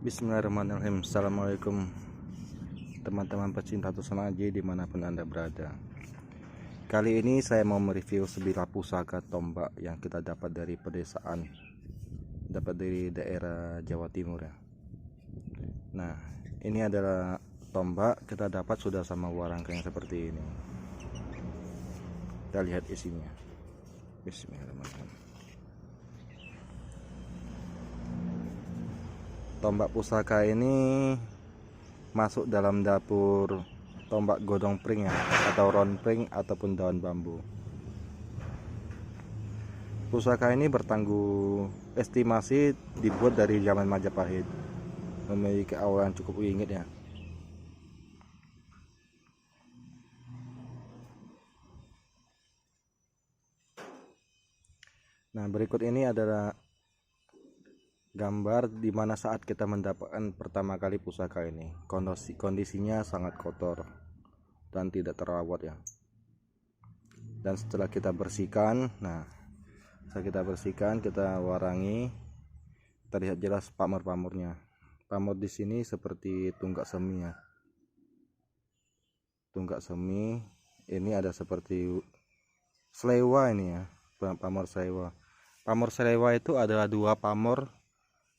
Bismillahirrahmanirrahim. Assalamualaikum teman-teman pecinta tusana aji dimanapun anda berada. Kali ini saya mau mereview sebilah pusaka tombak yang kita dapat dari pedesaan, dapat dari daerah Jawa Timur ya. Nah, ini adalah tombak kita dapat sudah sama warangkanya seperti ini. Kita lihat isinya. Bismillahirrahmanirrahim. Tombak pusaka ini masuk dalam dapur tombak godong pring ya, atau round pring ataupun daun bambu. Pusaka ini bertangguh estimasi dibuat dari zaman Majapahit, memiliki awal yang cukup ingit ya. Nah, berikut ini adalah gambar dimana saat kita mendapatkan pertama kali pusaka ini. Kondisinya sangat kotor dan tidak terawat ya. Dan setelah kita bersihkan, kita warangi, terlihat jelas pamor-pamornya. Pamor di sini seperti tunggak semi ya. Tunggak semi ini ada seperti selewa ini ya, pamor selewa. Pamor selewa itu adalah dua pamor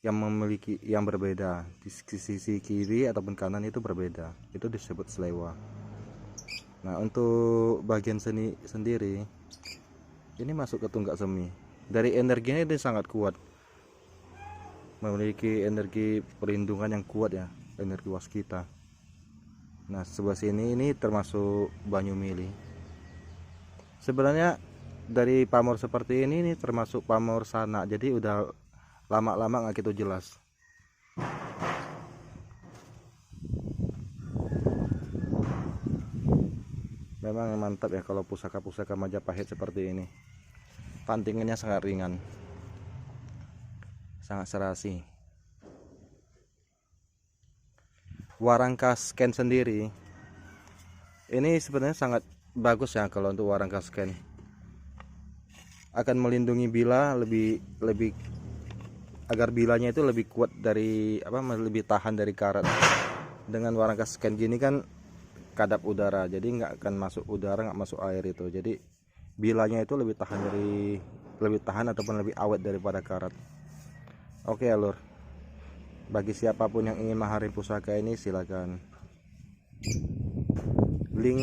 yang berbeda di sisi kiri ataupun kanan, itu berbeda, itu disebut selewa. Nah, untuk bagian seni sendiri ini masuk ke tunggak semi. Dari energinya ini sangat kuat, memiliki energi perlindungan yang kuat ya, energi waskita. Nah, sebelah sini ini termasuk banyu mili. Sebenarnya dari pamor seperti ini termasuk pamor sana, jadi udah lama-lama nggak gitu jelas. Memang mantap ya kalau pusaka-pusaka Majapahit seperti ini. Pantingannya sangat ringan, sangat serasi. Warangka scan sendiri ini sebenarnya sangat bagus ya. Kalau untuk warangka scan akan melindungi bila lebih agar bilanya itu lebih kuat dari lebih tahan dari karat. Dengan warangka scan gini kan kadap udara, jadi nggak akan masuk udara, nggak masuk air itu, jadi bilanya itu lebih tahan ataupun lebih awet daripada karat. Oke ya lur, bagi siapapun yang ingin mahari pusaka ini silakan. Link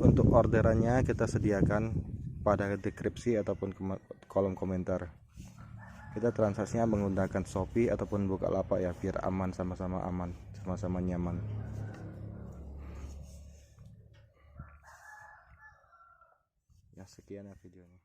untuk orderannya kita sediakan pada deskripsi ataupun kolom komentar. Kita transaksinya menggunakan Shopee ataupun Bukalapak ya, biar aman, sama-sama aman, sama-sama nyaman. Ya, sekian ya videonya.